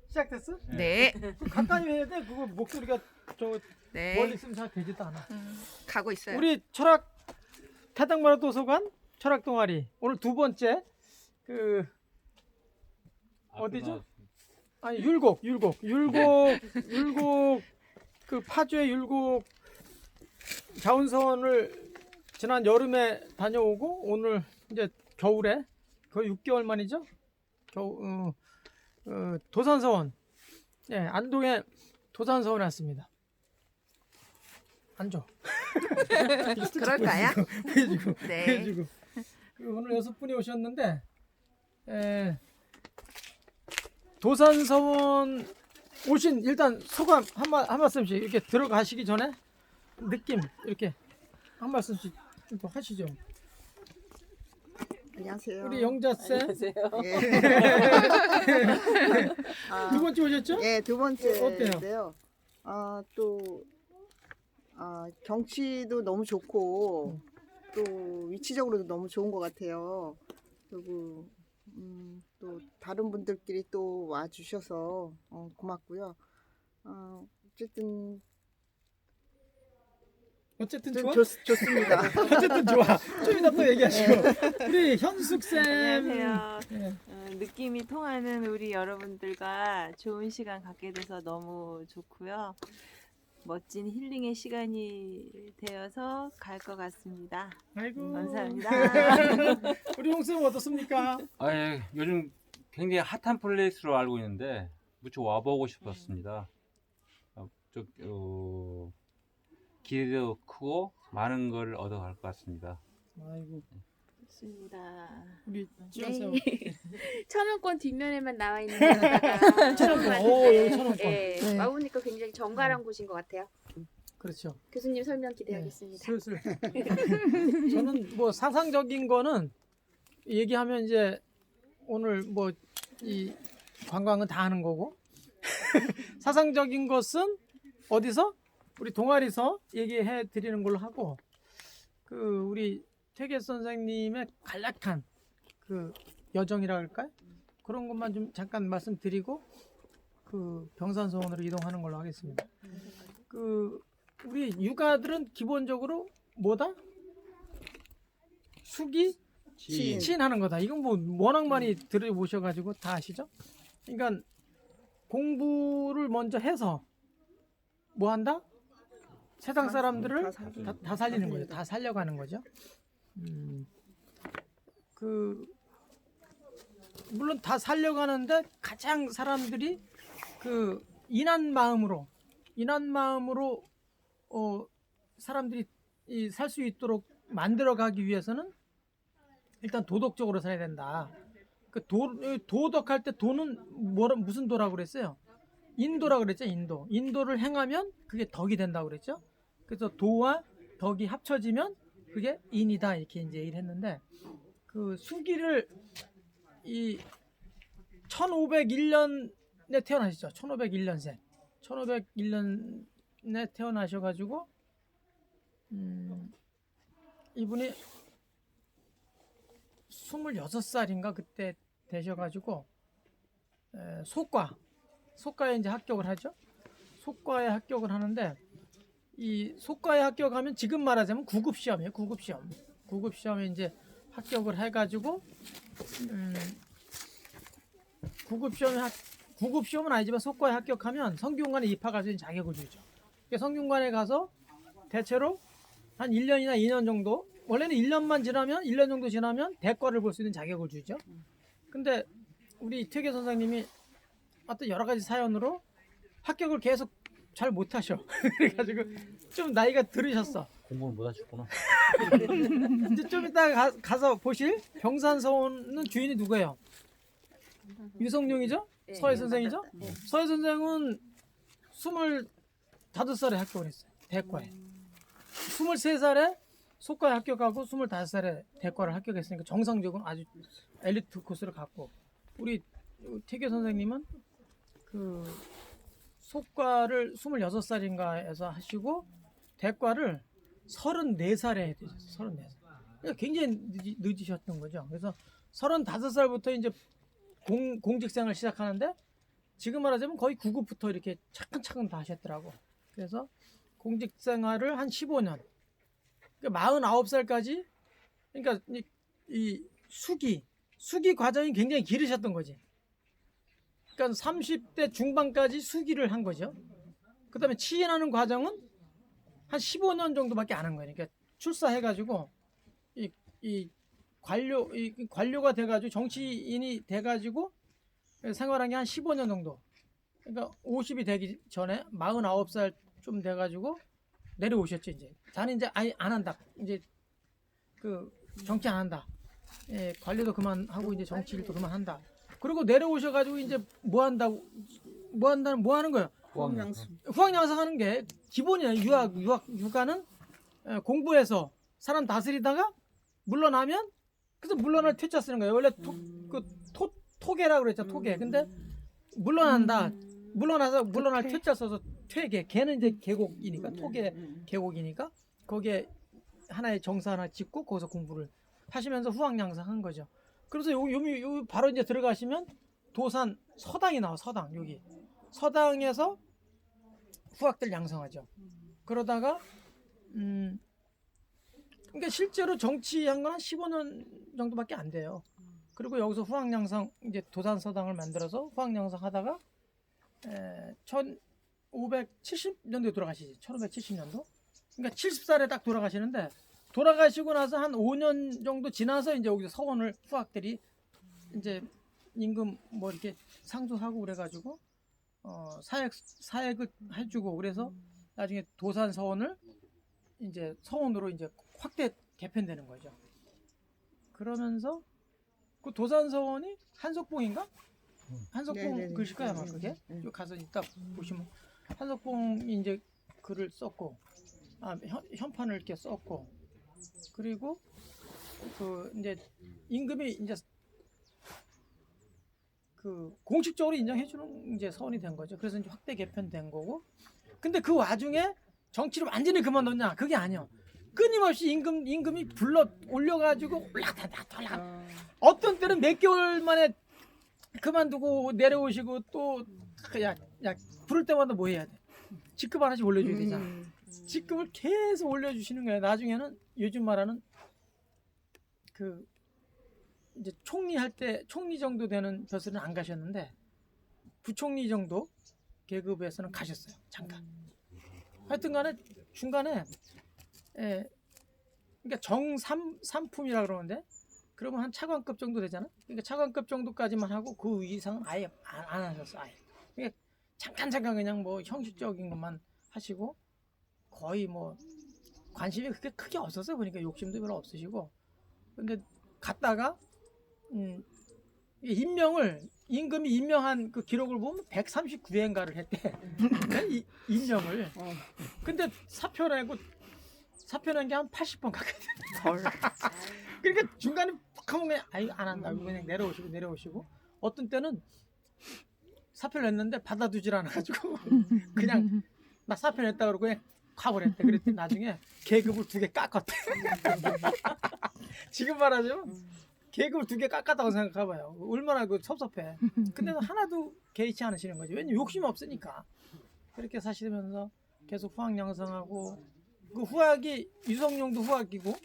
시작됐어? 네. 가까이 해야 돼. 그거 목소리가 저 네. 멀리 있으면 잘 되지도 않아. 가고 있어요. 우리 철학 타당마을 도서관 철학 동아리 오늘 두 번째 그 어디죠? 아니 율곡 그 파주의 율곡 자운선을 지난 여름에 다녀오고 오늘 이제 겨울에 거의 6개월 만이죠. 도산서원, 예, 안동에 도산서원에 왔습니다. 앉아. 그럴까요? 해주고, 네. 해주고. 오늘 6분이 오셨는데, 도산서원 오신 일단 소감 한 말씀씩 이렇게 들어가시기 전에 느낌 이렇게 한 말씀씩 또 하시죠. 안녕하세요. 우리 영자 쌤. 예. 두 번째 오셨죠? 예, 두 어때요? 번째인데요. 경치도 너무 좋고 또 위치적으로도 너무 좋은 것 같아요. 그리고 또 다른 분들끼리 또 와주셔서 고맙고요. 어쨌든 좋아? 좋습니다. 어쨌든 좋아. 좀 이따 또 얘기하시고. 우리 현숙 쌤. 안녕하세요. 예. 느낌이 통하는 우리 여러분들과 좋은 시간 갖게 돼서 너무 좋고요. 멋진 힐링의 시간이 되어서 갈 것 같습니다. 아이고. 감사합니다. 우리 홍 쌤 어떻습니까? 예, 요즘 굉장히 핫한 플레이스로 알고 있는데 무척 와보고 싶었습니다. 기대도 크고 많은 걸 얻어갈 것 같습니다. 아이고. 좋습니다. 우리 지원 쌤. 천원권 뒷면에만 나와 있는 데다가 천원권. 오, 여기 천원권. 예, 네. 와보니까 굉장히 정갈한 곳인 것 같아요. 그렇죠. 교수님 설명 기대하겠습니다. 슬슬. 저는 뭐 상상적인 거는 얘기하면 이제 오늘 뭐 이 관광은 다 하는 거고 사상적인 것은 어디서 우리 동아리에서 얘기해 드리는 걸로 하고 그 우리 퇴계 선생님의 간략한 그 여정이라 할까요? 그런 것만 좀 잠깐 말씀드리고 그 병산서원으로 이동하는 걸로 하겠습니다. 그 우리 육아들은 기본적으로 뭐다? 수기 시인하는 거다. 이건 뭐 워낙 많이 들어보셔가지고 다 아시죠? 그러니까 공부를 먼저 해서 뭐 한다? 세상 사람들을 다 살리는 거죠. 다 살려가는 거죠. 물론 다 살려가는데 가장 사람들이 그 인한 마음으로 사람들이 살 수 있도록 만들어가기 위해서는 일단 도덕적으로 살아야 된다. 그 도덕할 때 도는 무슨 도라고 그랬어요? 인도라고 그랬죠. 인도를 행하면 그게 덕이 된다고 그랬죠. 그래서 도와 덕이 합쳐지면 그게 인이다 이렇게 이제 얘기를 했는데 그 수기를 이 1501년에 태어나셨죠. 1501년생. 1501년에 태어나셔가지고 이분이 26살인가 그때 되셔가지고 속과에 이제 합격을 하죠. 속과에 합격을 하는데 이 속과에 합격하면 지금 말하자면 구급 시험이에요. 구급 시험에 이제 합격을 해가지고 구급 시험은 아니지만 속과에 합격하면 성균관에 입학할 수 있는 자격을 주죠. 그러니까 성균관에 가서 대체로 한 1년이나 2년 정도 원래는 1년 정도 지나면 대과를 볼 수 있는 자격을 주죠. 근데 우리 퇴계 선생님이 어떤 여러 가지 사연으로 합격을 계속 잘 못하셔. 그래가지고 좀 나이가 들으셨어. 공부를 못 하셨구나. 이제 좀 이따 가서 보실 병산서원은 주인이 누구예요? 유성룡이죠? 네. 서해 선생이죠? 네. 서해 선생은 25살에 합격을 했어요. 대과에. 23살에 속과에 합격하고 25살에 대과를 합격했으니까 정상적으로 아주 엘리트 코스를 갔고 우리 퇴계 선생님은 그 속과를 26살인가에서 하시고 대과를 34살에 되셨어요. 34살. 그러니까 굉장히 늦으셨던 거죠. 그래서 35살부터 이제 공직생을 시작하는데 지금 말하자면 거의 9급부터 이렇게 차근차근 다 하셨더라고. 그래서 공직 생활을 한 15년. 그러니까 49살까지 그러니까 이 수기 과정이 굉장히 길으셨던 거지. 그러니까 30대 중반까지 수기를 한 거죠. 그다음에 취임하는 과정은 한 15년 정도밖에 안 한 거예요. 그러니까 출사해가지고 이 관료가 돼가지고 정치인이 돼가지고 생활한 게 한 15년 정도. 그러니까 50이 되기 전에 49살 좀 돼가지고 내려오셨죠. 이제 자는 이제 아예 안 한다. 이제 그 정치 안 한다. 예, 관료도 그만하고 이제 정치 일도 그만한다. 그리고 내려오셔가지고 이제 뭐 하는 거예요? 후학양성하는 게 기본이에요. 육아는 공부해서 사람 다스리다가 물러나면 그래서 물러날 퇴짜 쓰는 거예요. 원래 토계라고 그랬죠. 토계. 근데 물러난다. 물러날 퇴짜 써서 퇴계. 걔는 이제 계곡이니까 토계 계곡이니까 거기에 하나의 정사 하나 짓고 거기서 공부를 하시면서 후학양성한 거죠. 그래서 요 바로 이제 들어가시면 도산 서당이 나와. 서당 여기 서당에서 후학들 양성하죠. 그러다가 그러니까 실제로 정치한 건 한 15년 정도밖에 안 돼요. 그리고 여기서 후학양성 이제 도산 서당을 만들어서 후학양성하다가 1570년도에 돌아가시지. 1570년도. 그러니까 70살에 딱 돌아가시는데 돌아가시고 나서 한 5년 정도 지나서 이제 여기서 서원을 후학들이 이제 임금 뭐 이렇게 상주하고 그래가지고 사액을 해주고 그래서 나중에 도산 서원을 이제 서원으로 이제 확대 개편되는 거죠. 그러면서 그 도산 서원이 한석봉인가? 한석봉 네네네. 글씨 거야 아마 그게. 쭉 가서 이따 보시면 한석봉이 이제 글을 썼고 현판을 이렇게 썼고 그리고 그 이제 임금이 이제 그 공식적으로 인정해주는 이제 서원이 된 거죠. 그래서 이제 확대 개편된 거고. 근데 그 와중에 정치를 완전히 그만뒀냐? 그게 아니요. 끊임없이 임금이 불러 올려가지고 올라갔다. 어떤 때는 몇 개월 만에 그만두고 내려오시고 또 야 부를 때마다 뭐 해야 돼? 직급 하나씩 올려줘야 되잖아. 직급을 계속 올려주시는 거예요. 나중에는 요즘 말하는 그 이제 총리 할 때 총리 정도 되는 벼슬은 안 가셨는데 부총리 정도 계급에서는 가셨어요. 잠깐. 하여튼간에 중간에 그러니까 정삼품이라 그러는데 그러면 한 차관급 정도 되잖아. 그러니까 차관급 정도까지만 하고 그 이상은 아예 안 하셨어. 아예. 그러니까 잠깐 그냥 뭐 형식적인 것만 하시고 거의 뭐 관심이 그렇게 크게 없었어요. 보니까 욕심도 별로 없으시고. 근데 갔다가 임금이 임명한 그 기록을 보면 139회인가를 했대. 임명을. 근데 사표 낸 게 한 80번 가까이 돼. 그러니까 중간에 팍 하면 그냥 안 한다. 그냥 내려오시고. 어떤 때는 사표를 냈는데 받아두질 않아가지고 그냥 나 사표 냈다 그러고 그냥 가버렸대. 그랬더니 나중에 계급을 2개 깎았대. 지금 말하자면 계급을 2개 깎았다고 생각해봐요. 얼마나 그 섭섭해. 근데 하나도 개의치 않으시는 거지. 왜냐면 욕심이 없으니까. 그렇게 사시면서 계속 후학양성하고 그 후학이 유성룡도 후학이고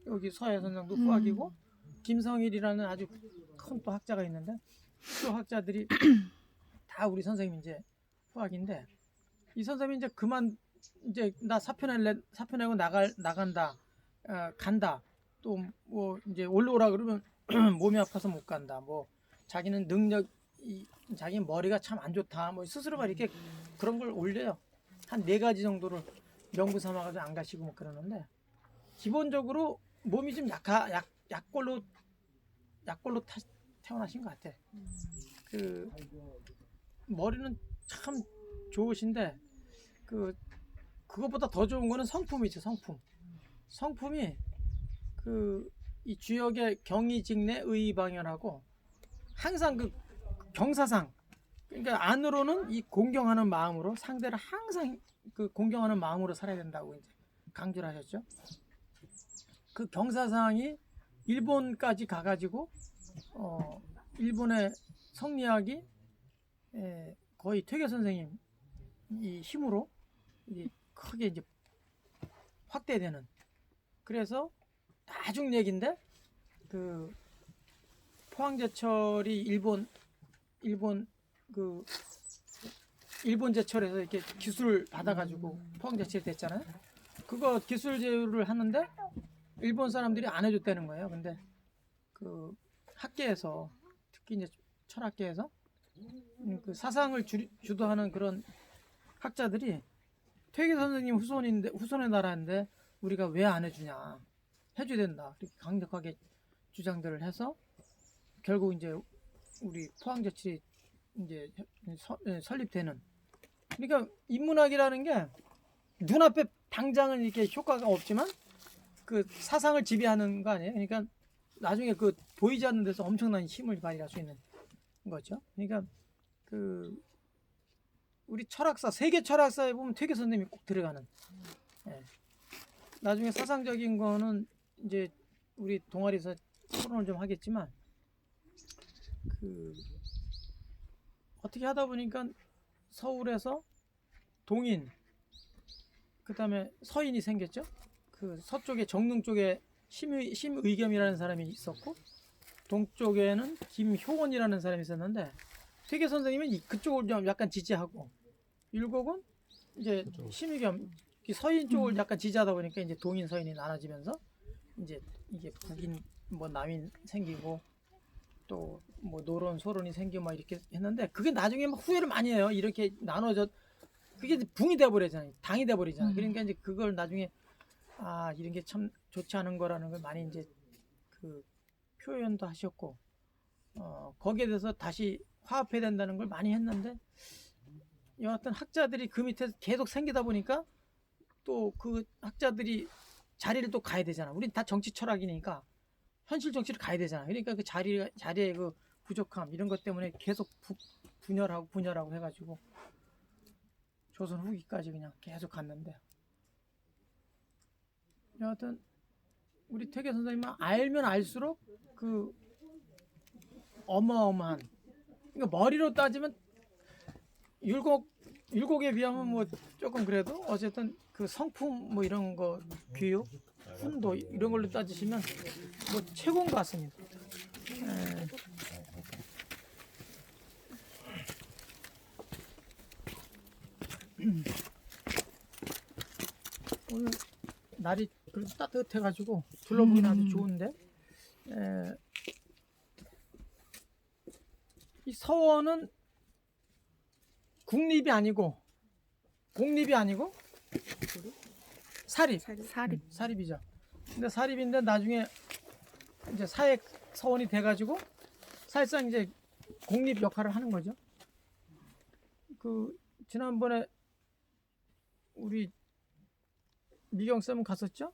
여기 서해선장도 후학이고 김성일이라는 아주 큰 또 학자가 있는데 그 학자들이 다 우리 선생님 이제 후학인데 이 선생님이 이제 이제 나 사표 내고 나간다 간다 또 뭐 이제 올라오라 그러면 몸이 아파서 못 간다 뭐 자기는 자기 머리가 참 안 좋다 뭐 스스로가 이렇게 그런 걸 올려요. 한 4가지 정도를 명분 삼아가지고 안 가시고 뭐 그러는데 기본적으로 몸이 좀 약골로 태어나신 것 같아. 그 머리는 참 좋으신데 그것보다 더 좋은 거는 성품이죠. 성품이 이 주역의 경의직내 의의방연하고 항상 그 경사상 그러니까 안으로는 이 공경하는 마음으로 상대를 항상 그 공경하는 마음으로 살아야 된다고 이제 강조를 하셨죠. 그 경사상이 일본까지 가가지고 일본의 성리학이 거의 퇴계 선생님 이 힘으로 이게 크게 이제 확대되는. 그래서 나중 얘기인데 그 포항제철이 일본 제철에서 이렇게 기술 받아가지고 포항제철이 됐잖아요. 그거 기술 제휴를 하는데 일본 사람들이 안 해줬다는 거예요. 근데 그 학계에서 특히 이제 철학계에서 그 사상을 주도하는 그런 학자들이 퇴계 선생님 후손의 나라인데 우리가 왜 안 해주냐, 해줘야 된다, 이렇게 강력하게 주장들을 해서 결국 이제 우리 포항제철이 이제 설립되는. 그러니까 인문학이라는 게 눈앞에 당장은 이렇게 효과가 없지만 그 사상을 지배하는 거 아니에요. 그러니까 나중에 그 보이지 않는 데서 엄청난 힘을 발휘할 수 있는 거죠. 그러니까 그 우리 철학사, 세계 철학사에 보면 퇴계 선생님이 꼭 들어가는. 나중에 사상적인 거는 이제 우리 동아리에서 토론을 좀 하겠지만 그 어떻게 하다 보니까 서울에서 동인, 그다음에 서인이 생겼죠. 그 서쪽에 정릉 쪽에 심의겸이라는 사람이 있었고 동쪽에는 김효원이라는 사람이 있었는데 퇴계 선생님은 그쪽을 좀 약간 지지하고 율곡은 이제 심의겸 서인 쪽을 약간 지지하다 보니까 이제 동인 서인이 나눠지면서 이제 이게 북인 뭐 남인 생기고 또 뭐 노론 소론이 생기고 막 이렇게 했는데 그게 나중에 막 후회를 많이 해요. 이렇게 나눠져 그게 이제 붕이 돼 버리잖아요. 당이 돼 버리잖아요. 그러니까 이제 그걸 나중에 아 이런 게 참 좋지 않은 거라는 걸 많이 이제 그 표현도 하셨고 거기에 대해서 다시 화합해야 된다는 걸 많이 했는데 여하튼 학자들이 그 밑에 계속 생기다 보니까 또 그 학자들이 자리를 또 가야 되잖아. 우린 다 정치 철학이니까 현실 정치를 가야 되잖아. 그러니까 그 자리의 그 부족함 이런 것 때문에 계속 분열하고 해가지고 조선 후기까지 그냥 계속 갔는데 여하튼 우리 퇴계 선생님은 알면 알수록 그 어마어마한 그러니까 머리로 따지면 율곡에 비하면 뭐 조금 그래도 어쨌든 그 성품 뭐 이런 거 교육 훈도 이런 걸로 따지시면 뭐 최고인 것 같습니다. 오늘 날이 그래도 따뜻해가지고 둘러보기는 아주 좋은데 이 서원은 국립이 아니고 공립이 아니고 사립이죠. 근데 사립인데 나중에 이제 사회 서원이 돼가지고 사실상 이제 공립 역할을 하는 거죠. 그 지난번에 우리 미경 쌤은 갔었죠?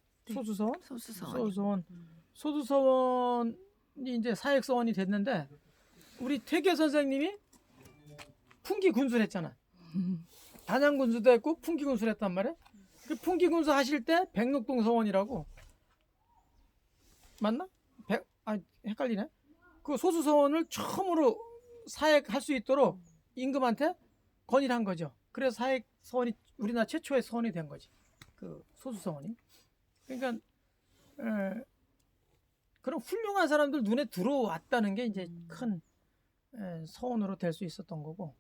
소수서원이 이제 사회 서원이 됐는데 우리 퇴계 선생님이 풍기군수를 했잖아. 단양군수도 했고 풍기군수를 했단 말이야. 그 풍기군수 하실 때 백록동 서원이라고 맞나? 헷갈리네. 그 소수서원을 처음으로 사획할 수 있도록 임금한테 건의를 한 거죠. 그래서 사획 서원이 우리나라 최초의 서원이 된 거지. 그 소수서원이. 그러니까 그런 훌륭한 사람들 눈에 들어왔다는 게 이제 큰 서원으로 될 수 있었던 거고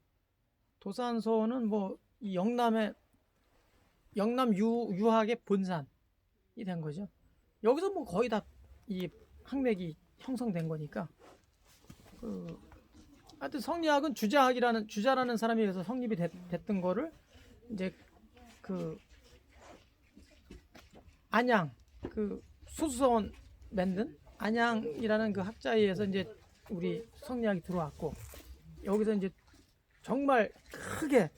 도산서원은 뭐 이 영남 유학의 본산이 된 거죠. 여기서 뭐 거의 다 이 학맥이 형성된 거니까 하여튼 성리학은 주자라는 사람에 의해서 성립이 됐던 거를 이제 그 안양 그 소수서원 만든 안양이라는 그 학자에 의해서 이제 우리 성리학이 들어왔고 여기서 이제 정말 크게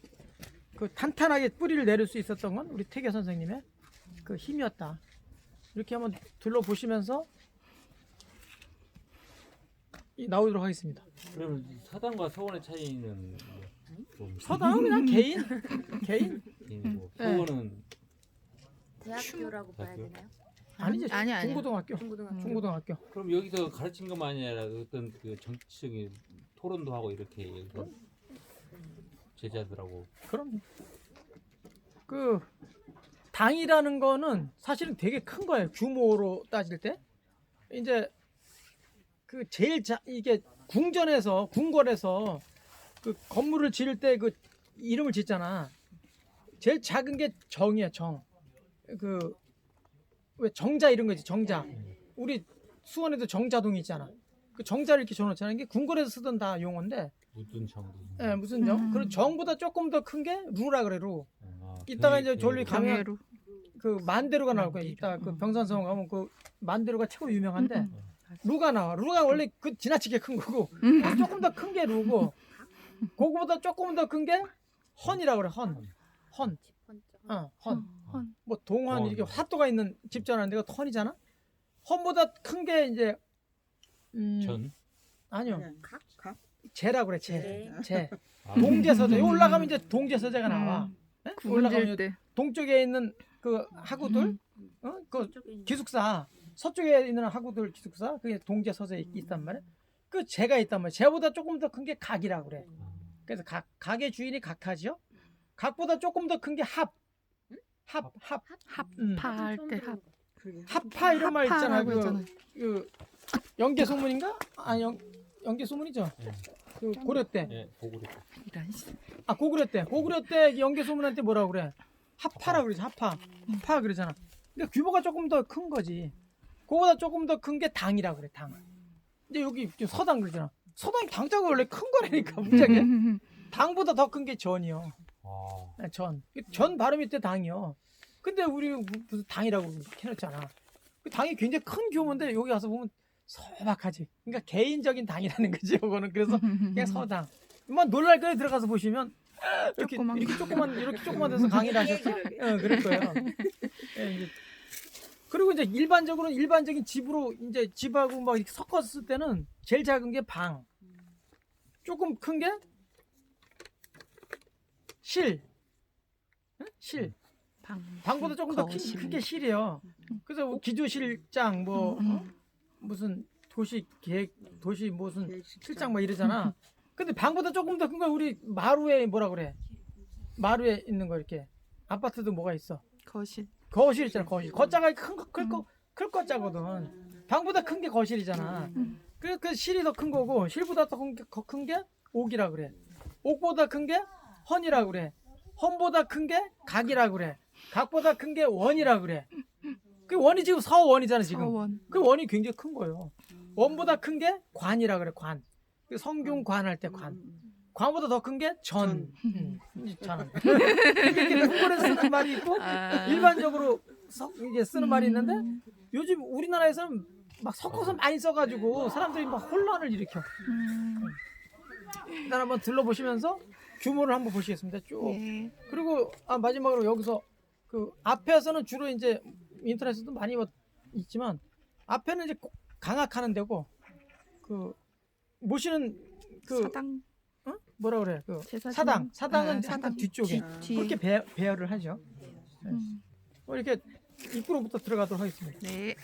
그 탄탄하게 뿌리를 내릴 수 있었던 건 우리 퇴계 선생님의 그 힘이었다. 이렇게 한번 둘러보시면서 나오도록 하겠습니다. 그럼 서당과 서원의 차이는 좀 서당은 그냥 개인 뭐 서원은 대학교라고 봐야 되나요? 아니죠. 아니. 중고등학교. 중고등학교. 그럼 여기서 가르친 것만 아니라 어떤 그 정치적인 토론도 하고 이렇게 여기서 제자들하고. 그럼 그 당이라는 거는 사실은 되게 큰 거예요. 규모로 따질 때. 이제 그 제일 이게 궁궐에서 그 건물을 지을 때 그 이름을 짓잖아. 제일 작은 게 정이야, 정. 그 왜 정자 이런 거지, 정자. 우리 수원에도 정자동이 있잖아. 그 정자를 이렇게 줘놓잖아. 이게 궁궐에서 쓰던 다 용어인데, 무슨 정. 예, 무슨 정? 그리고 정보다 조금 더 큰 게 루라 그래, 루. 아, 이따가 이제 저리 경- 가면 그 만대루가 나올 거야. 이따 그 병산성 가면 그 만대루가 최고 유명한데 루가 나와. 루가 원래 그 지나치게 큰 거고 조금 더 큰 게 루고 그거보다 조금 더 큰 게 헌이라고 그래. 헌. 헌. 뭐 동헌 이렇게 화도가 있는 집 전하는 데가 헌이잖아. 헌보다 큰 게 이제 전. 아니요. 각? 제라고 그래. 제. 아, 동제서재. 여기 올라가면 이제 동제서재가 나와. 예? 올라가면 구분질 때. 동쪽에 있는 그 하구들, 그 기숙사, 서쪽에 있는 하구들 기숙사, 그게 동제 서재에 있단 말이야. 그 제가 있단 말이야. 제보다 조금 더 큰 게 각이라고 그래. 그래서 각의 주인이 각하지요. 각보다 조금 더 큰 게 합. 파할 때 합. 합파 이런 말 있잖아. 합파라고 했잖아. 그 연개소문인가? 아, 연개소문이죠. 네. 그 고려 때. 예, 보고를. 이런 씨. 아, 고구려 때 연개소문한테 뭐라고 그래? 합파라고 그러지. 합파. 파 그러잖아. 근데 규모가 조금 더 큰 거지. 그거보다 조금 더 큰 게 당이라고 그래. 당. 이제 여기 서당 그러잖아. 서당이 당자가 원래 큰 거라니까 문제게. 당보다 더 큰 게 전이요. 아, 전 발음이 때 당이요. 근데 우리 무슨 당이라고 이렇게 해놨잖아. 그 당이 굉장히 큰 규모인데 여기 와서 보면 소박하지. 그러니까 개인적인 당이라는 거지. 이거는 그래서 그냥 서당. 뭐 놀랄 거에 들어가서 보시면 이렇게 조그만 데서 강의를 하셨어? 그럴 거예요. 예, 이제. 그리고 이제 일반적인 집으로 이제 집하고 막 이렇게 섞었을 때는 제일 작은 게 방, 조금 큰 게 실, 실. 방보다 조금 더 큰 게 실이에요. 그래서 뭐 기조실장 무슨 도시 무슨 실장 뭐 이러잖아. 근데 방보다 조금 더 큰 거 우리 마루에 뭐라 그래? 마루에 있는 거 이렇게 아파트도 뭐가 있어? 거실 있잖아. 거자가 클 거자거든. 방보다 큰 게 거실이잖아. 그래서 그 실이 더 큰 거고 실보다 더 큰 게 옥이라 그래. 옥보다 큰 게 헌이라 그래. 헌보다 큰 게 각이라 그래. 각보다 큰 게 원이라 그래. 그 원이 지금 서원이잖아 지금. 그 원이 굉장히 큰 거예요. 원보다 큰 게 관이라 그래. 관. 그 성균관 할 때 관. 관보다 더 큰 게 전. 전. 이렇게 궁궐에서 쓰는 말이 있고 일반적으로 이게 쓰는 말이 있는데 요즘 우리나라에서는 막 섞어서 많이 써가지고 사람들이 막 혼란을 일으켜. 일단 한번 둘러보시면서 규모를 한번 보시겠습니다. 쭉. 그리고 마지막으로 여기서 그 앞에서는 주로 이제 인터넷에도 많이 있지만 앞에는 이제 강학하는 데고 그 모시는 그 사당. 뭐라 그래? 그 제사 사당은 사당 약간 뒤쪽에 뒤에. 그렇게 배열을 하죠. 이렇게 입구로부터 들어가도록 하겠습니다. 네.